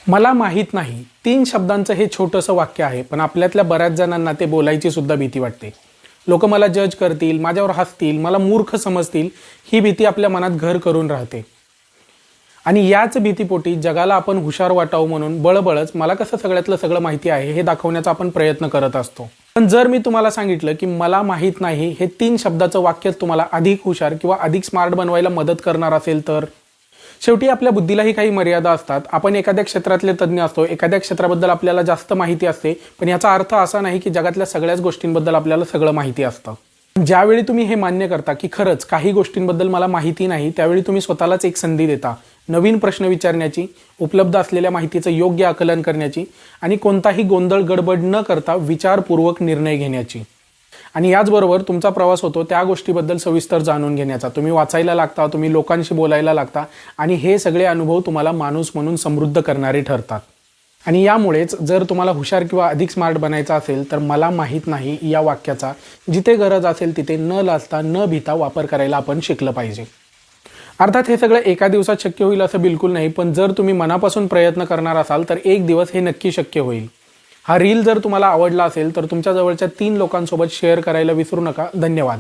मला माहीत नाही 3 शब्दांचं हे छोटंसं वाक्य आहे, पण आपल्यातल्या बऱ्याच जणांना ते बोलायची सुद्धा भीती वाटते. लोक मला जज करतील, माझ्यावर हसतील, मला मूर्ख समजतील, ही भीती आपल्या मनात घर करून राहते. आणि याच भीतीपोटी जगाला आपण हुशार वाटावं म्हणून बळबळच मला कसं सगळ्यातलं सगळं माहिती आहे हे दाखवण्याचा आपण प्रयत्न करत असतो. पण जर मी तुम्हाला सांगितलं की मला माहीत नाही हे 3 शब्दाचं वाक्य तुम्हाला अधिक हुशार किंवा अधिक स्मार्ट बनवायला मदत करणार असेल तर? शेवटी आपल्या बुद्धीलाही काही मर्यादा असतात. आपण एखाद्या क्षेत्रातले तज्ज्ञ असतो, एखाद्या क्षेत्राबद्दल आपल्याला जास्त माहिती असते, पण याचा अर्थ असा नाही की जगातल्या सगळ्याच गोष्टींबद्दल आपल्याला सगळं माहिती असतं. ज्यावेळी तुम्ही हे मान्य करता की खरंच काही गोष्टींबद्दल मला माहिती नाही, त्यावेळी तुम्ही स्वतःलाच एक संधी देता नवीन प्रश्न विचारण्याची, उपलब्ध असलेल्या माहितीचं योग्य आकलन करण्याची आणि कोणताही गोंधळ गडबड न करता विचारपूर्वक निर्णय घेण्याची. आणि याचबरोबर तुमचा प्रवास होतो त्या गोष्टीबद्दल सविस्तर जाणून घेण्याचा. तुम्ही वाचायला लागता, तुम्ही लोकांशी बोलायला लागता आणि हे सगळे अनुभव तुम्हाला माणूस म्हणून समृद्ध करणारे ठरतात. आणि यामुळेच जर तुम्हाला हुशार किंवा अधिक स्मार्ट बनायचं असेल तर मला माहीत नाही या वाक्याचा जिथे गरज असेल तिथे न लाजता न भीता वापर करायला आपण शिकलं पाहिजे. अर्थात हे सगळं एका दिवसात शक्य होईल असं बिलकुल नाही, पण जर तुम्ही मनापासून प्रयत्न करणार असाल तर एक दिवस हे नक्की शक्य होईल. हा रील जर तुम्हाला आवडला असेल तर तुमच्या जवळच्या 3 लोकांसोबत शेअर करायला विसरू नका. धन्यवाद.